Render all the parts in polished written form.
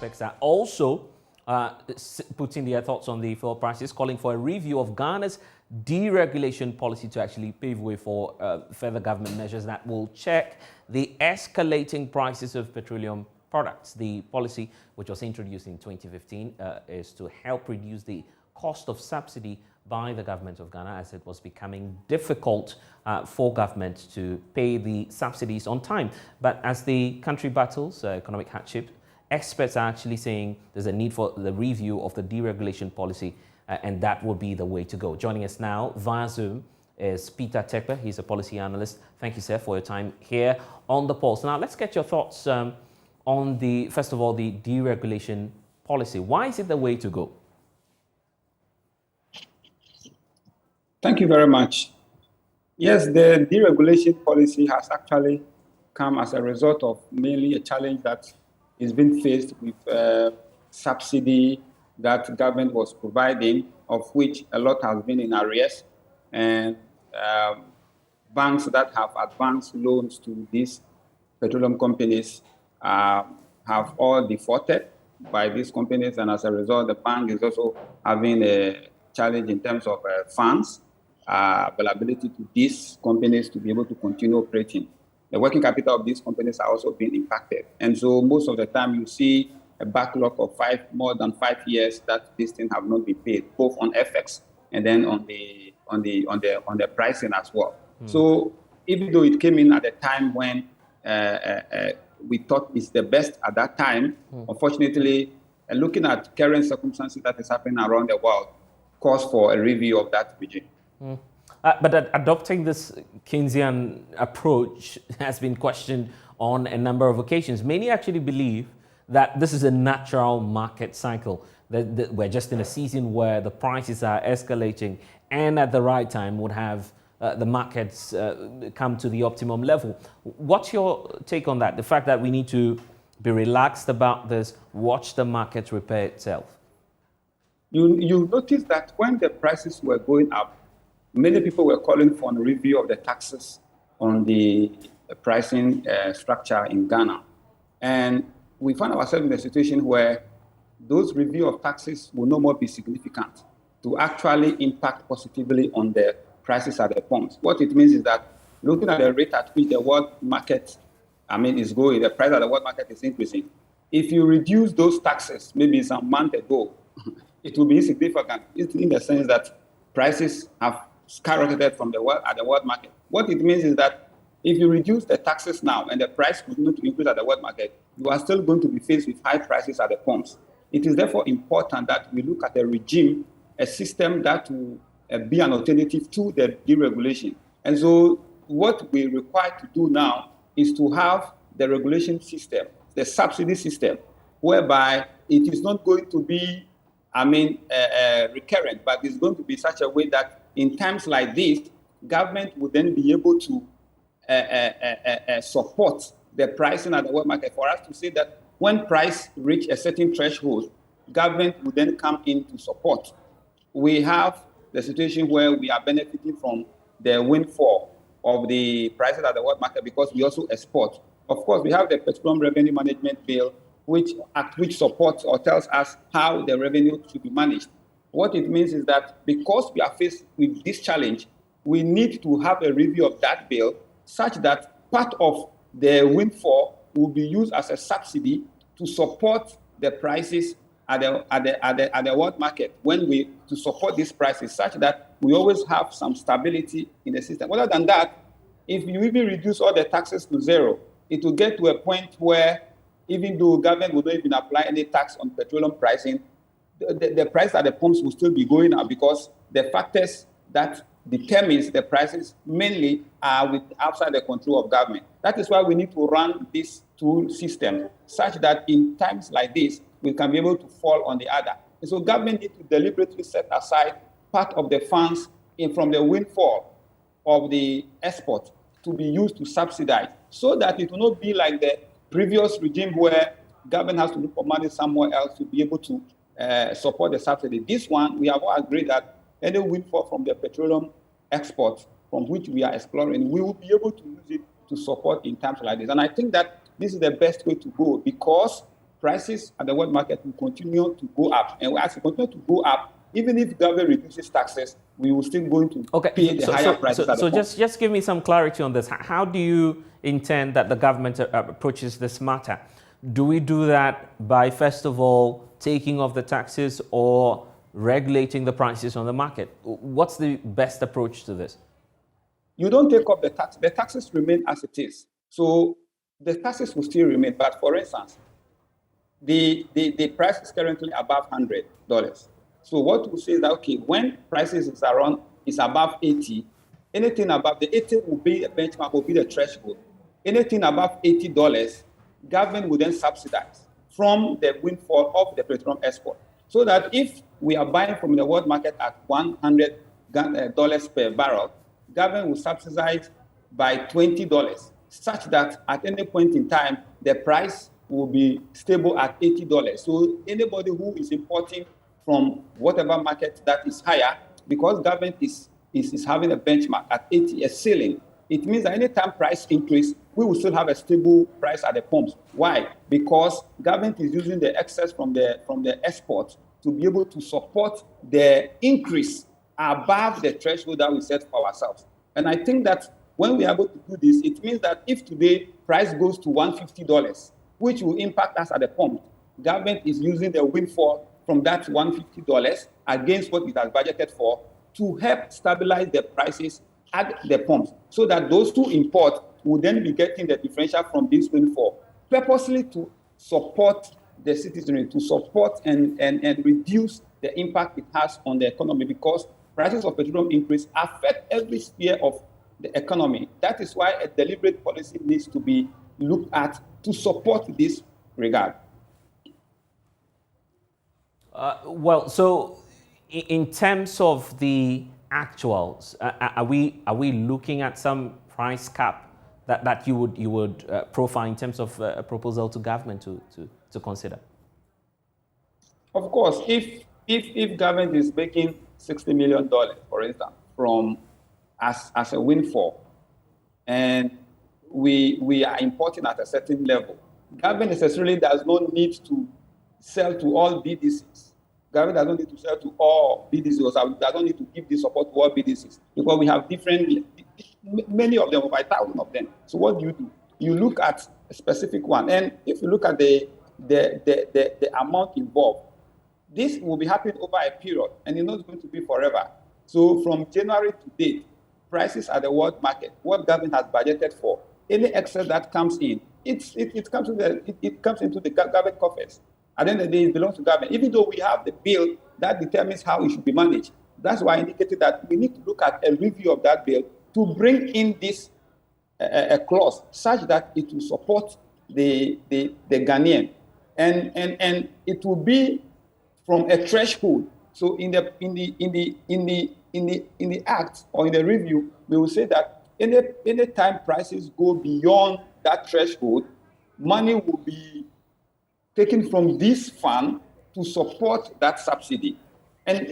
OPEC are also putting their thoughts on the fuel prices, calling for a review of Ghana's deregulation policy to actually pave way for further government measures that will check the escalating prices of petroleum products. The policy, which was introduced in 2015, is to help reduce the cost of subsidy by the government of Ghana, as it was becoming difficult for government to pay the subsidies on time. But as the country battles economic hardship, experts are actually saying there's a need for the review of the deregulation policy, and that would be the way to go. Joining us now via Zoom is Peter Tekpe. He's a policy analyst. Thank you, sir, for your time here on The Pulse. Now, let's get your thoughts on first of all, the deregulation policy. Why is it the way to go? Thank you very much. Yes, the deregulation policy has actually come as a result of mainly a challenge that is being faced with subsidy that government was providing, of which a lot has been in arrears, and banks that have advanced loans to these petroleum companies have all defaulted by these companies, and as a result, the bank is also having a challenge in terms of funds availability to these companies to be able to continue operating. The working capital of these companies are also being impacted. And so most of the time you see a backlog of more than 5 years that these things have not been paid, both on FX and then on the pricing as well. So even though it came in at a time when we thought it's the best at that time, unfortunately, looking at current circumstances that is happening around the world, calls for a review of that regime. But adopting this Keynesian approach has been questioned on a number of occasions. Many actually believe that this is a natural market cycle, that we're just in a season where the prices are escalating, and at the right time would have the markets come to the optimum level. What's your take on that? The fact that we need to be relaxed about this, watch the market repair itself? You notice that when the prices were going up, many people were calling for a review of the taxes on the pricing structure in Ghana. And we found ourselves in a situation where those review of taxes will no more be significant to actually impact positively on the prices at the pumps. What it means is that looking at the rate at which the world market, is going, the price at the world market is increasing. If you reduce those taxes, maybe some month ago, it will be insignificant in the sense that prices have skyrocketed from at the world market. What it means is that if you reduce the taxes now and the price continues to increase at the world market, you are still going to be faced with high prices at the pumps. It is therefore important that we look at a regime, a system that will be an alternative to the deregulation. And so what we require to do now is to have the regulation system, the subsidy system, whereby it is not going to be recurrent, but it's going to be such a way that in times like this, government would then be able to support the pricing at the world market. For us to say that when price reach a certain threshold, government would then come in to support. We have the situation where we are benefiting from the windfall of the prices at the world market because we also export. Of course, we have the Petroleum Revenue Management Bill, which supports or tells us how the revenue should be managed. What it means is that because we are faced with this challenge, we need to have a review of that bill such that part of the windfall will be used as a subsidy to support the prices at the world market to support these prices such that we always have some stability in the system. Other than that, if you even reduce all the taxes to zero, it will get to a point where even though government will not even apply any tax on petroleum pricing, the price at the pumps will still be going up because the factors that determines the prices mainly are outside the control of government. That is why we need to run this two systems such that in times like this, we can be able to fall on the other. And so government needs to deliberately set aside part of the funds from the windfall of the export to be used to subsidize so that it will not be like the previous regime where government has to look for money somewhere else to be able to support the subsidy. This one, we have all agreed that any windfall from the petroleum exports from which we are exploring, we will be able to use it to support in times like this. And I think that this is the best way to go because prices at the world market will continue to go up. And as we continue to go up, even if government reduces taxes, we will still going to pay the higher prices at the So pump. just give me some clarity on this. How do you intend that the government approaches this matter? Do we do that by, first of all, taking off the taxes or regulating the prices on the market? What's the best approach to this? You don't take off the tax. The taxes remain as it is. So the taxes will still remain. But for instance, the price is currently above $100. So what we say is that, okay, when prices is above 80, anything above the 80 will be a benchmark, will be the threshold. Anything above $80, government will then subsidize from the windfall of the petroleum export. So that if we are buying from the world market at $100 per barrel, government will subsidize by $20, such that at any point in time, the price will be stable at $80. So anybody who is importing from whatever market that is higher, because government is having a benchmark at 80, a ceiling, it means that anytime price increase, we will still have a stable price at the pumps. Why? Because government is using the excess from the export to be able to support the increase above the threshold that we set for ourselves. And I think that when we are able to do this, it means that if today price goes to $150, which will impact us at the pump, government is using the windfall from that $150 against what it has budgeted for to help stabilize the prices at the pumps, so that those who import will then be getting the differential from this windfall, purposely to support the citizenry, to support and reduce the impact it has on the economy, because prices of petroleum increase affect every sphere of the economy. That is why a deliberate policy needs to be looked at to support this regard. So in terms of the actuals, are we looking at some price cap that you would profile in terms of a proposal to government to consider? Of course, if government is making $60 million, for instance, from as a windfall, and we are importing at a certain level, government necessarily does not need to sell to all BDCs. Government does not need to sell to all BDCs, or does not need to give this support to all BDCs, because we have many of them, over 1,000 of them. So what do? You look at a specific one, and if you look at the amount involved, this will be happening over a period, and it's not going to be forever. So from January to date, prices at the world market, what government has budgeted for, any excess that comes in, it comes into the government coffers. At the end of the day, it belongs to government, even though we have the bill that determines how it should be managed. That's why I indicated that we need to look at a review of that bill to bring in this a clause such that it will support the Ghanaian, and it will be from a threshold. So in the act or in the review, we will say that any time prices go beyond that threshold, money will be taken from this fund to support that subsidy. And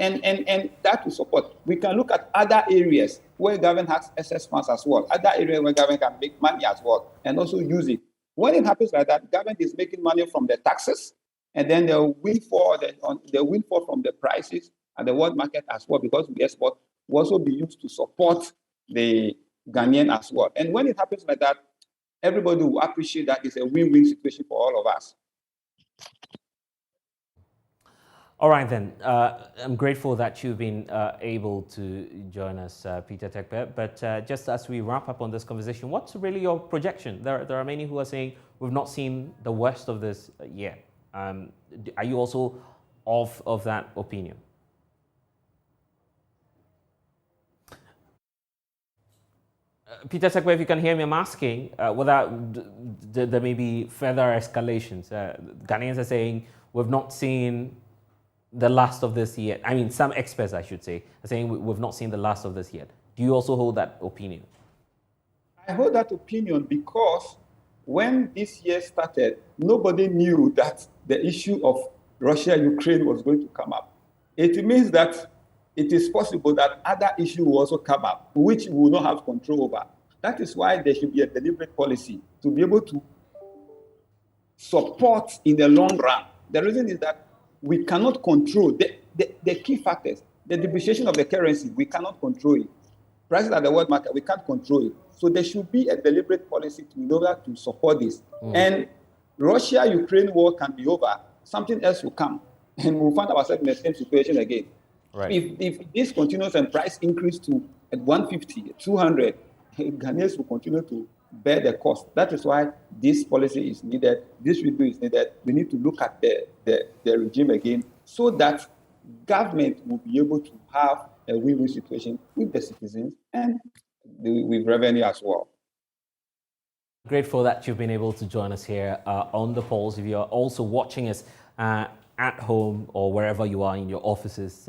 that will support. We can look at other areas where government has excess funds as well, other areas where government can make money as well, and also use it. When it happens like that, government is making money from the taxes, and then the windfall from the prices at the world market as well, because we export, will also be used to support the Ghanaian as well. And when it happens like that, everybody will appreciate that it's a win-win situation for all of us. All right, then. I'm grateful that you've been able to join us, Peter Tekpe. But just as we wrap up on this conversation, what's really your projection? There are many who are saying we've not seen the worst of this yet. Are you also of that opinion? Peter Tekpe, if you can hear me, I'm asking whether there may be further escalations. Ghanaians are saying we've not seen the last of this yet. I mean, some experts, I should say, are saying we've not seen the last of this yet. Do you also hold that opinion? I hold that opinion because when this year started, nobody knew that the issue of Russia-Ukraine was going to come up. It means that it is possible that other issues will also come up, which we will not have control over. That is why there should be a deliberate policy to be able to support in the long run. The reason is that we cannot control the key factors. The depreciation of the currency, we cannot control it. Prices at the world market, we can't control it. So there should be a deliberate policy in order to support this. And Russia-Ukraine war can be over, something else will come, and we'll find ourselves in the same situation again. Right. If this continues and price increase to 150, 200, Ghanaians will continue to bear the cost. That is why this policy is needed, this review is needed. We need to look at the regime again so that government will be able to have a win-win situation with the citizens and with revenue as well. Grateful that you've been able to join us here on The Pulse. If you're also watching us at home or wherever you are in your offices,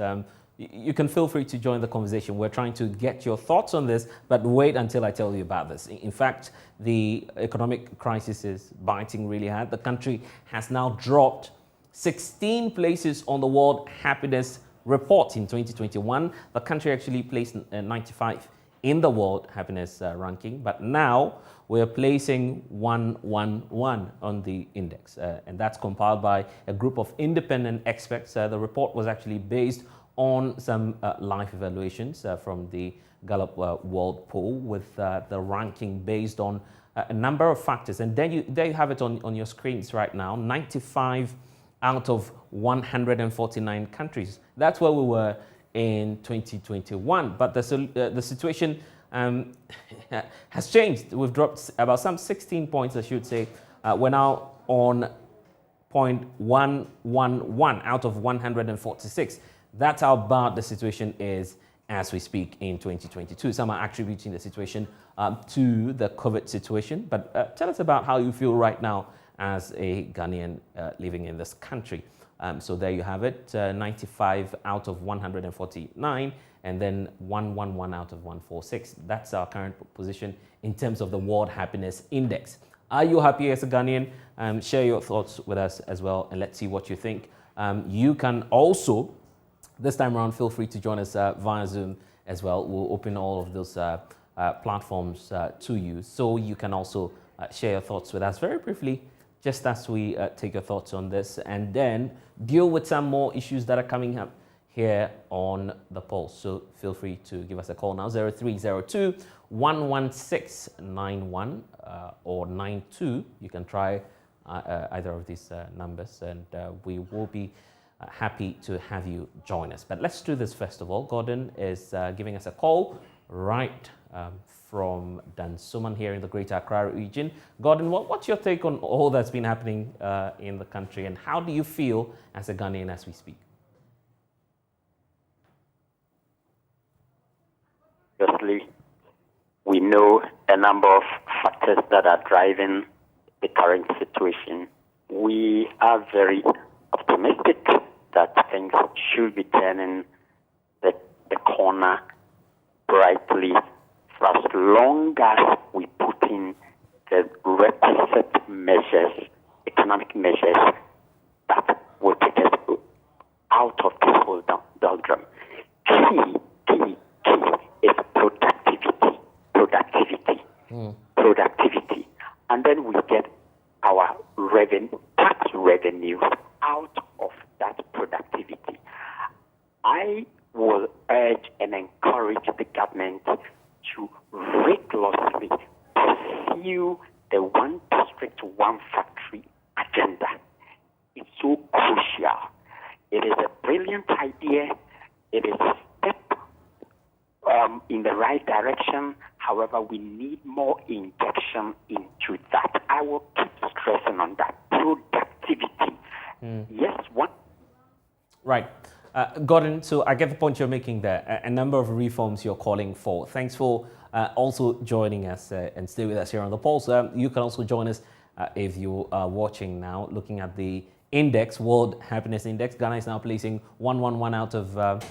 you can feel free to join the conversation. We're trying to get your thoughts on this, but wait until I tell you about this. In fact, the economic crisis is biting really hard. The country has now dropped 16 places on the World Happiness Report in 2021. The country actually placed 95 in the World Happiness ranking, but now we're placing 111 on the index, and that's compiled by a group of independent experts. The report was actually based on some life evaluations from the Gallup World Poll, with the ranking based on a number of factors. And there you have it on your screens right now. 95 out of 149 countries. That's where we were in 2021. But the situation has changed. We've dropped about some 16 points, I should say. We're now on 0.111 out of 146. That's how bad the situation is as we speak in 2022. Some are attributing the situation to the COVID situation. But tell us about how you feel right now as a Ghanaian living in this country. So there you have it, 95 out of 149, and then 111 out of 146. That's our current position in terms of the World Happiness Index. Are you happy as a Ghanaian? Share your thoughts with us as well, and let's see what you think. You can also, this time around, feel free to join us via Zoom as well. We'll open all of those platforms to you, so you can also share your thoughts with us very briefly, just as we take your thoughts on this, and then deal with some more issues that are coming up here on The Pulse. So feel free to give us a call now, 0302 116 91 or 92. You can try either of these numbers, and we will be happy to have you join us. But let's do this first of all. Gordon is giving us a call right from Dansoman here in the Greater Accra region. Gordon, what's your take on all that's been happening in the country, and how do you feel as a Ghanaian as we speak? Obviously, we know a number of factors that are driving the current situation. We are very optimistic that things should be turning the corner brightly for as long as we put in the requisite measures, economic measures, that will take us out of this whole doldrum. Key is productivity. And then we get our tax revenues out of that productivity. I will urge and encourage the government to rigorously pursue the one district, one factory agenda. It's so crucial. It is a brilliant idea. It is a step in the right direction. However, we need more injection into that. I will keep stressing on that. Productivity. Yes, one. Right. Gordon, so I get the point you're making there. A number of reforms you're calling for. Thanks for also joining us and stay with us here on The Pulse. You can also join us if you are watching now, looking at the index, World Happiness Index. Ghana is now placing 111 out of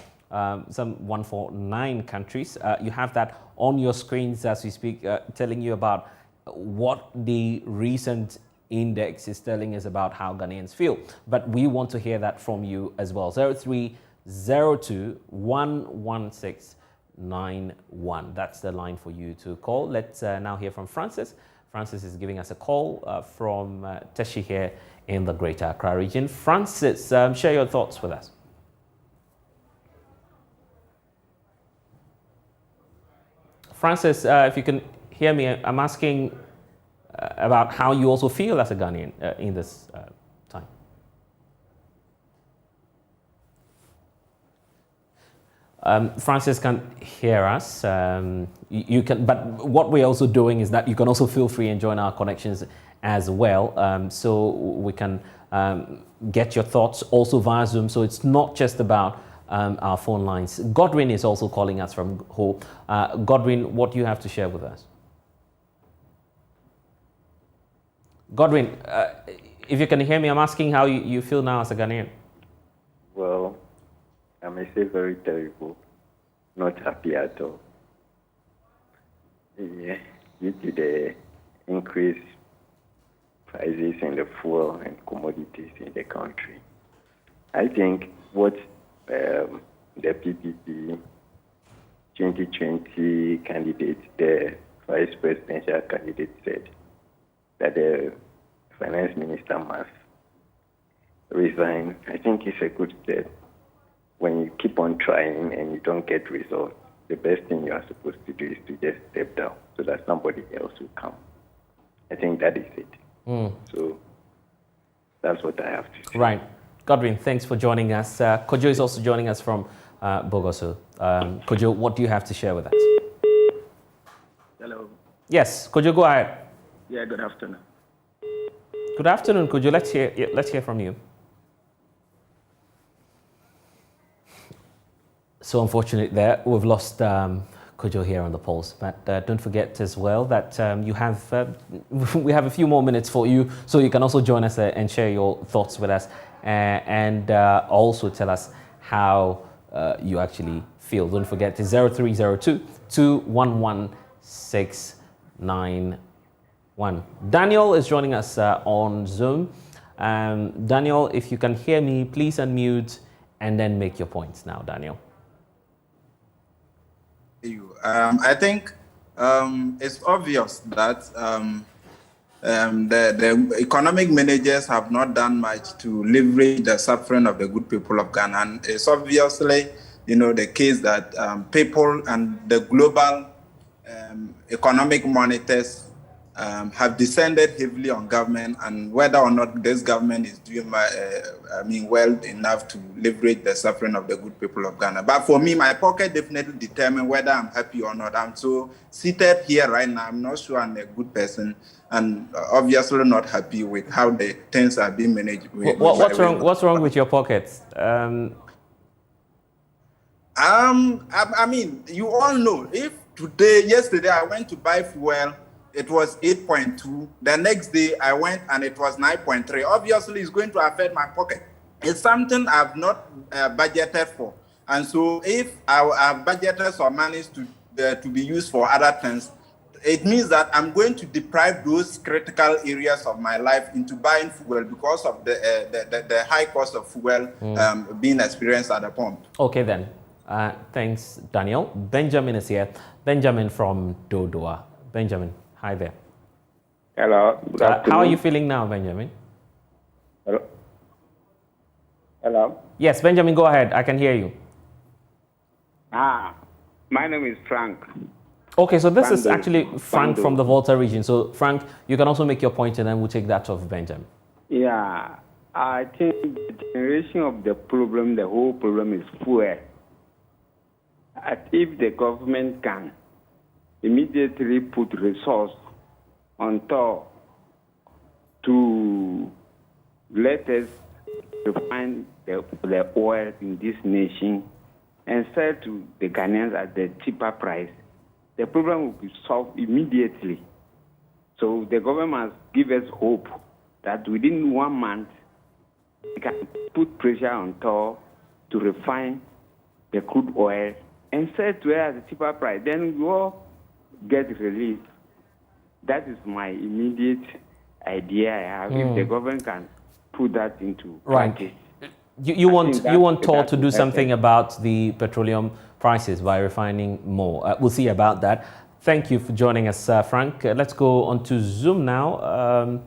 some 149 countries. You have that on your screens as we speak, telling you about what the recent index is telling us about how Ghanaians feel. But we want to hear that from you as well. 0302 116 91. That's the line for you to call. Let's now hear from Francis Francis is giving us a call from Teshi here in the Greater Accra region. Francis, share your thoughts with us. Francis, if you can hear me, I'm asking about how you also feel as a Ghanaian in this time. Francis can't hear us. You can, but what we're also doing is that you can also feel free and join our connections as well, so we can get your thoughts also via Zoom. So it's not just about our phone lines. Godwin is also calling us from Ho. Godwin, what do you have to share with us? Godwin, if you can hear me, I'm asking how you feel now as a Ghanaian. Well, I may say very terrible, not happy at all. Yeah, due to the increased prices in the fuel and commodities in the country. I think what the PPP 2020 candidate, the vice presidential candidate, said that the finance minister must resign. I think it's a good step. When you keep on trying and you don't get results, the best thing you are supposed to do is to just step down so that somebody else will come. I think that is it. So that's what I have to say. Right. Godwin, thanks for joining us. Kojo is also joining us from Bogoso. Kojo, what do you have to share with us? Hello. Yes, Kojo, go ahead. Yeah, good afternoon. Good afternoon, Kojo. Let's hear from you. So unfortunately there, we've lost Kojo here on the polls, but don't forget as well that you have, we have a few more minutes for you, so you can also join us and share your thoughts with us and also tell us how you actually feel. Don't forget it's 0302 211 691. Daniel is joining us on Zoom. Daniel, if you can hear me, please unmute and then make your points now, Daniel. I think it's obvious that the economic managers have not done much to leverage the suffering of the good people of Ghana. And it's obviously, the case that people and the global economic monitors have descended heavily on government, and whether or not this government is doing well enough to leverage the suffering of the good people of Ghana. But for me, my pocket definitely determines whether I'm happy or not. I'm so seated here right now. I'm not sure I'm a good person, and obviously not happy with how the things are being managed. What's wrong with your pockets? I mean, you all know. If yesterday I went to buy fuel, it was 8.2. The next day I went and it was 9.3. Obviously, it's going to affect my pocket. It's something I've not budgeted for. And so if I have budgeted some money to be used for other things, it means that I'm going to deprive those critical areas of my life into buying fuel because of the high cost of fuel being experienced at the pump. Okay then. Thanks, Daniel. Benjamin is here. Benjamin from Dodoa. Benjamin, hi there. Hello. Good afternoon. How are you feeling now, Benjamin? Hello. Yes, Benjamin, go ahead. I can hear you. My name is Frank. Okay, so this is actually Frank from the Volta region. So, Frank, you can also make your point and then we'll take that of Benjamin. Yeah, I think the generation of the problem, the whole problem is fuel. If the government can immediately put resource on top to let us refine the oil in this nation and sell to the Ghanaians at the cheaper price, the problem will be solved immediately. So the government must give us hope that within 1 month, we can put pressure on top to refine the crude oil and sell to us at a cheaper price. Then we all get relief. That is my immediate idea I have. If the government can put that into practice. You want TOR to do something about the petroleum prices by refining more. We'll see about that. Thank you for joining us, Frank. Let's go on to Zoom now.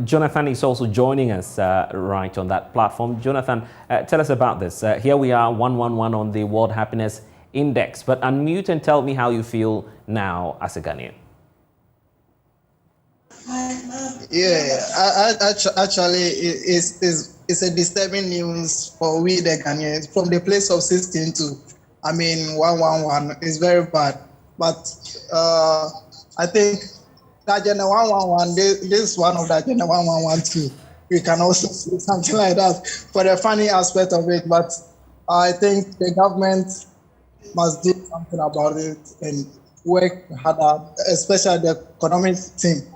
Jonathan is also joining us right on that platform. Jonathan, tell us about this. Here we are, 111 on the World Happiness Index. But unmute and tell me how you feel now as a Ghanaian. Actually, it's a disturbing news for we the Ghanaians. From the place of 16 to, 111 is very bad. But I think that Agenda 111, this one of the Agenda 111 too. We can also see something like that for the funny aspect of it. But I think the government must do something about it and work harder, especially the economic team.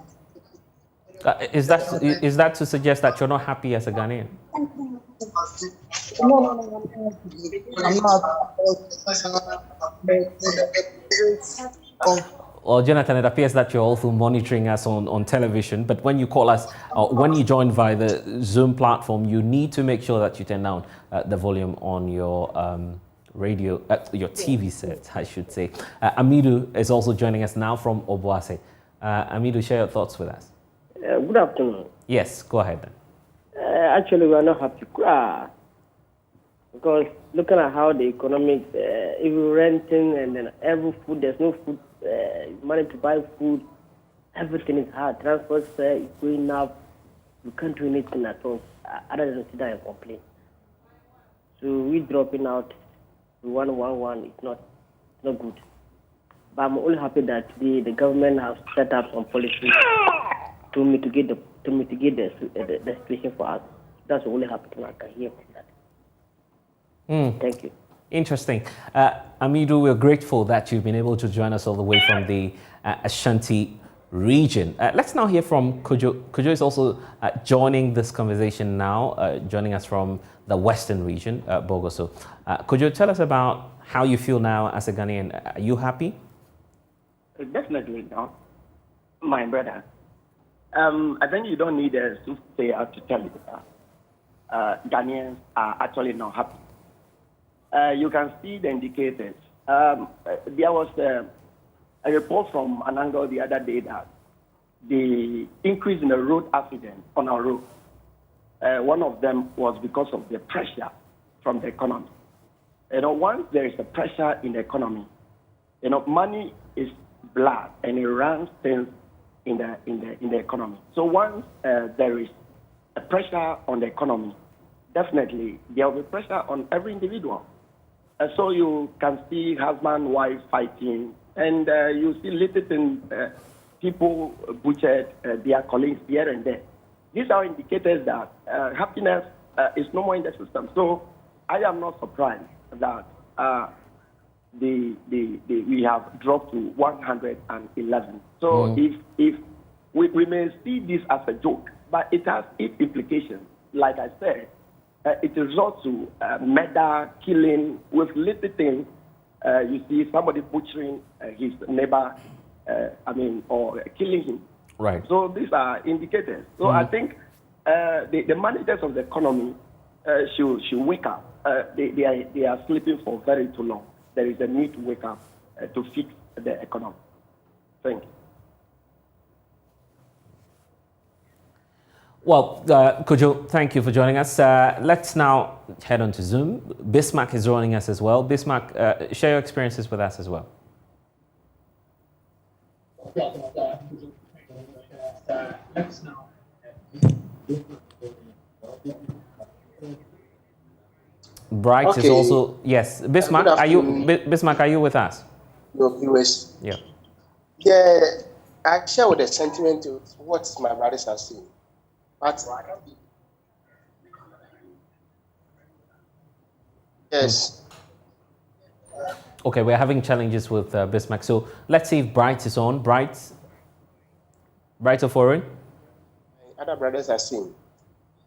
Is that to suggest that you're not happy as a Ghanaian? No. I'm not. Well, Jonathan, it appears that you're also monitoring us on television, but when you call us, when you join via the Zoom platform, you need to make sure that you turn down the volume on your radio, your TV set, I should say. Amidu is also joining us now from Obuase. Amidu, share your thoughts with us. Good afternoon. Yes, go ahead then. Actually, we are not happy because looking at how the economics, if you're renting and then every food, there's no food, money to buy food, everything is hard. Transport is going up. We can't do anything at all other than sit down and complain. So we dropping out to 111. It's not good. But I'm only happy that the government has set up some policies to mitigate the situation for us. That's the only happy thing I can hear from that. Thank you. Interesting. Amidu, we're grateful that you've been able to join us all the way from the Ashanti region. Let's now hear from Kojo. Kojo is also joining this conversation now, joining us from the Western region, Bogoso. Kojo, tell us about how you feel now as a Ghanaian. Are you happy? Definitely not, my brother. I think you don't need a soothsayer to tell you that Ghanaians are actually not happy. You can see the indicators. There was a report from an angle the other day that the increase in the road accidents on our road, one of them was because of the pressure from the economy. Once there is a pressure in the economy, money is blood and it runs things in the economy. So once there is a pressure on the economy, definitely there will be pressure on every individual. So you can see husband, wife fighting, and you see little things, people butchered their colleagues here and there. These are indicators that happiness is no more in the system. So I am not surprised that we have dropped to 111. So if we may see this as a joke, but it has its implications. Like I said, it results to murder, killing with little things. You see somebody butchering his neighbor, or killing him. Right. So these are indicators. So I think the managers of the economy should wake up. They are sleeping for very too long. There is a need to wake up to fix the economy. Thank you. Well, Kojo, thank you for joining us. Let's now head on to Zoom. Bismarck is joining us as well. Bismarck, share your experiences with us as well. Bright is also, yes. Bismarck, Bismarck, are you with us? Your viewers. Yeah. Yeah, I share with the sentiment of what my brothers are saying. But yes. Okay, we're having challenges with Bismarck. So let's see if Bright is on. Bright of foreign. Other brothers are saying.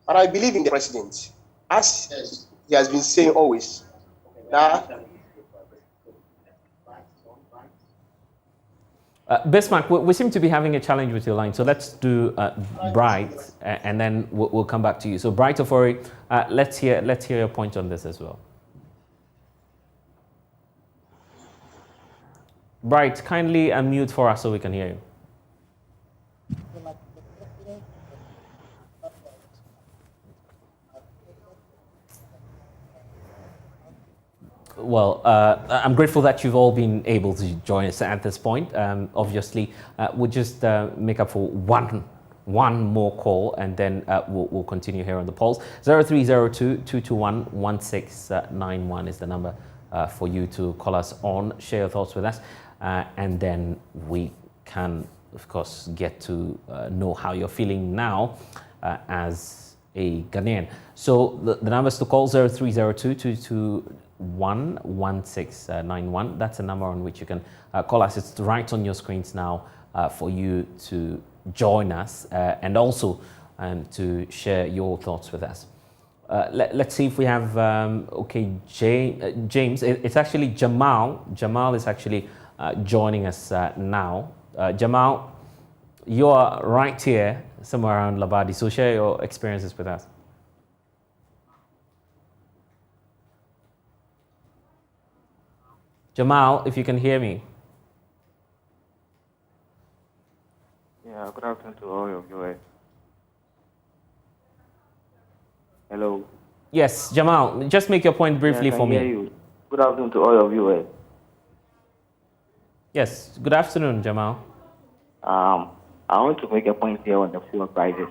But I believe in the president. As he has been saying always. Bismarck, we seem to be having a challenge with your line. So let's do Bright, and then we'll come back to you. So Bright of Ori, let's hear your point on this as well. Bright, kindly unmute for us so we can hear you. Well, I'm grateful that you've all been able to join us at this point. Obviously, we'll just make up for one more call, and then we'll continue here on the polls. 0302-221-1691 is the number for you to call us on, share your thoughts with us, and then we can, of course, get to know how you're feeling now as a Ghanaian. So the numbers to call 0302-221-1691. That's the number on which you can call us. It's right on your screens now for you to join us and also to share your thoughts with us. Let's see if we have, James. It's actually Jamal. Jamal is actually joining us now. Jamal, you are right here somewhere around Labadi, so share your experiences with us. Jamal, if you can hear me. Yeah, good afternoon to all of you. Hello. Yes, Jamal, just make your point briefly for me. Hear you. Good afternoon to all of you. Yes, good afternoon, Jamal. I want to make a point here on the fuel prices.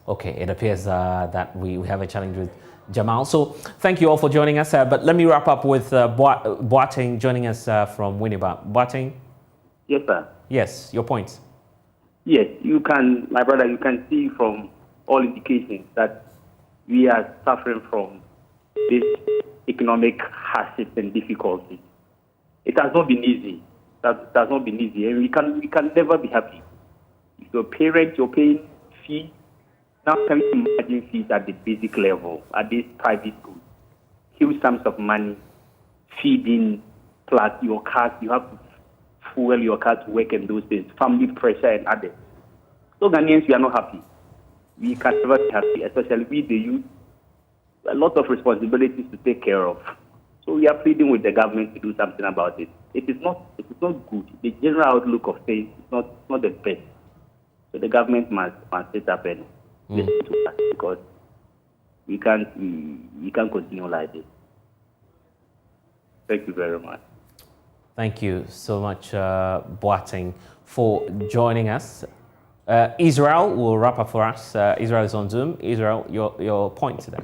Okay, it appears that we have a challenge with Jamal. So thank you all for joining us. But let me wrap up with Boateng joining us from Winneba. Boateng? Yes, sir. Yes, your points. Yes, you can, my brother, you can see from all indications that we are suffering from this economic hardships and difficulties. It has not been easy. That has not been easy. And we can never be happy. If your parents, you're paying fees, now can you imagine fees at the basic level, at this private school? Huge sums of money, feeding, plus your cars, you have to fuel your car to work and those things, family pressure and others. So Ghanaians, we are not happy. We can never be happy, especially we, the youth, a lot of responsibilities to take care of. So we are pleading with the government to do something about it. It is not good. The general outlook of things is not the best. So the government must sit up and listen to us, because we can't continue like this. Thank you very much. Thank you so much, Boateng, for joining us. Israel will wrap up for us. Israel is on Zoom. Israel, your point today.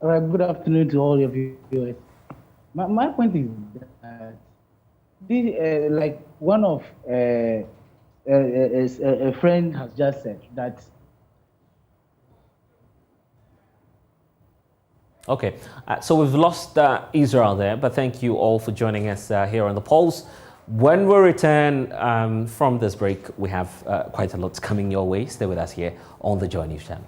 All right, good afternoon to all of you. My point is that this, like one of a friend has just said that. Okay, so we've lost Israel there, but thank you all for joining us here on the polls. When we return from this break, we have quite a lot coming your way. Stay with us here on the Joy News Channel.